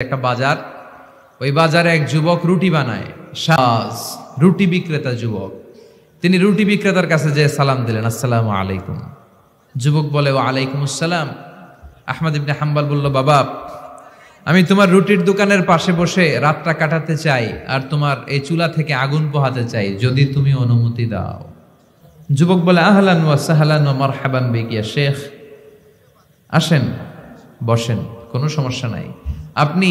একটা বাজার, ওই বাজারে এক যুবক রুটি বানায়, শাজ রুটি বিক্রেতা যুবক। তিনি রুটি বিক্রেতার কাছে যে সালাম দিলেন, আসসালামু আলাইকুম। যুবক বলে, ওয়া আলাইকুম আসসালাম। আহমদ ইবনে হাম্বল বলল, বাবা, আমি তোমার রুটির দোকানের পাশে বসে রাতটা কাটাতে চাই আর তোমার এই চুলা থেকে আগুন পোহাতে চাই, যদি তুমি অনুমতি দাও। যুবক বলে, আহলান ওয়া সাহলান ওয়া মারহাবান বিক ইয়া শেখ, আসেন বসেন, কোনো সমস্যা নাই। আপনি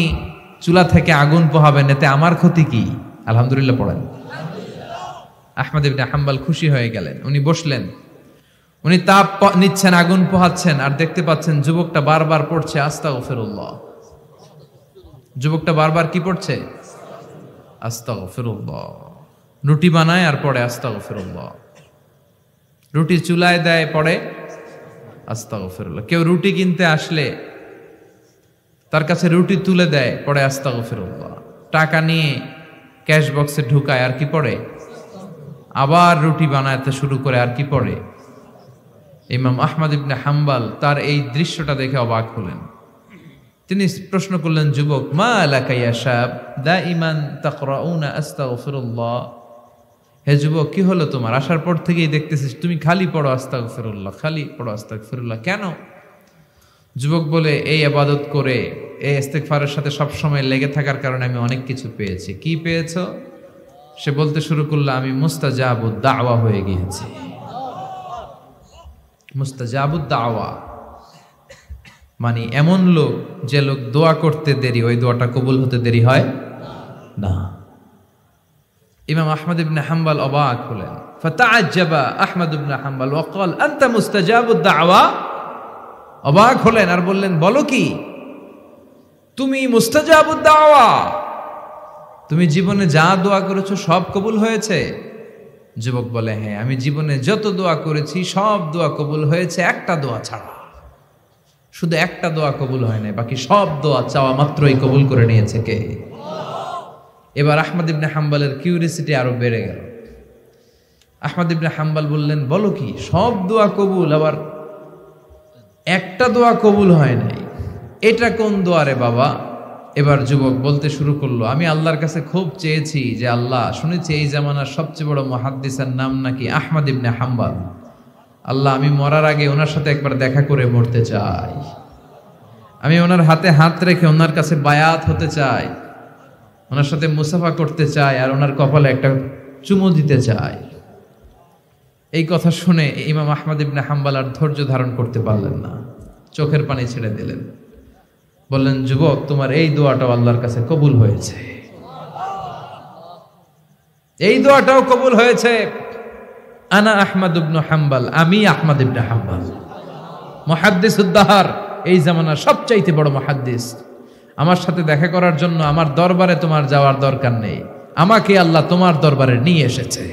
চুলা থেকে আগুন পোহাবেন, এতে আমার ক্ষতি কি? আলহামদুলিল্লাহ পড়েন। আহমদ ইবনে হাম্বল খুশি হয়ে গেলেন, উনি বসলেন, উনি তাপ নিচ্ছেন, আগুন পোহাচ্ছেন, আর দেখতে পাচ্ছেন যুবকটা বারবার পড়ছে আস্তাগফিরুল্লাহ। যুবকটা বারবার কি পড়ছে? আস্তাগফিরুল্লাহ। রুটি বানায় আর পড়ে আস্তাগফিরুল্লাহ। রুটি চুলায় দেয়, পড়ে আস্তাগফিরুল্লাহ। কেউ রুটি কিনতে আসলে তার কাছে রুটি তুলে দেয়, পড়ে আস্তাগফিরুল্লাহ। টাকা নিয়ে ক্যাশ বক্সে ঢুকায়, আর কি পড়ে? আবার রুটি বানাতে শুরু করে, আর কি পড়ে? ইমাম আহমদ ইবনে হাম্বল তার এই দৃশ্যটা দেখে অবাক হলেন। তিনি প্রশ্ন করলেন, যুবক, মা লাকা ইয়া শাব দাইমান তাকরাউনা আস্তাগফিরুল্লাহ। হে যুবক, কি হলো তোমার? আসার পর থেকেই দেখতেছিস তুমি খালি পড়ো আস্তাগফিরুল্লাহ, খালি পড়ো আস্তাগফিরুল্লাহ, কেন? যুবক বলে, এই ইবাদত করে, এই ইস্তিগফারের সাথে সবসময় লেগে থাকার কারণে আমি অনেক কিছু পেয়েছি। কি পেয়েছো? সে বলতে শুরু করলো, আমি মুস্তাজাবুদ দাওয়া হয়ে গিয়েছি। মুস্তাজাবুদ দাওয়া মানে এমন লোক, যে লোক দোয়া করতে দেরি, ওই দোয়াটা কবুল হতে দেরি হয় না। ইমাম আহমদ ইবনে হাম্বল অবাক হলেন। ফাতাআজ্জাবা আহমদ ইবনে হাম্বল ওয়া ক্বাল, আনতা মুস্তাজাবুদ দাওয়া। অবাক হলেন আর বললেন, বলো কি, তুমি মুস্তাজাবুদ দাওয়া? তুমি জীবনে যা দোয়া করেছো সব কবুল হয়েছে? যুবক বলে, হ্যাঁ, আমি জীবনে যত দোয়া করেছি সব দোয়া কবুল হয়েছে, একটা দোয়া ছাড়া। শুধু একটা দোয়া কবুল হয় না, বাকি সব দোয়া চাওয়া মাত্রই কবুল করে নিয়েছে কে? এবার আহমদ ইবনে হাম্বলের কিউরিসিটি আরো বেড়ে গেল। আহমদ ইবনে হাম্বল বললেন, বলো কি, সব দোয়া কবুল, আবার একটা দোয়া কবুল হয় নাই, এটা কোন দোয়া রে বাবা? এবার যুবক বলতে শুরু করলো, আমি আল্লাহর কাছে খুব চেয়েছি যে আল্লাহ, শুনেছি এই জামানার সবচেয়ে বড় মুহাদ্দিসের নাম নাকি আহমদ ইবনে হাম্বল। আল্লাহ, আমি মরার আগে ওনার সাথে একবার দেখা করে মরতে চাই। আমি ওনার হাতে হাত রেখে ওনার কাছে বায়াত হতে চাই, ওনার সাথে মুসাফা করতে চাই, আর ওনার কপালে একটা চুমু দিতে চাই। এই কথা শুনে ইমাম আহমদ ইবনে হাম্বল আর ধৈর্য ধারণ করতে পারলেন না, চোখের পানি ছেড়ে দিলেন। বললেন, যুবক, তোমার এই দোয়াটাও আল্লাহর কাছে কবুল হয়েছে, এই দোয়াটাও কবুল হয়েছে। আনা আহমদ ইবনে হাম্বল, আমি আহমদ ইবনে হাম্বল, মুহাদ্দিসুদ দাহর, এই জামানার সবচাইতে বড় মুহাদ্দিস। আমার সাথে দেখা করার জন্য আমার দরবারে তোমার যাওয়ার দরকার নেই, আমাকে আল্লাহ তোমার দরবারে নিয়ে এসেছে।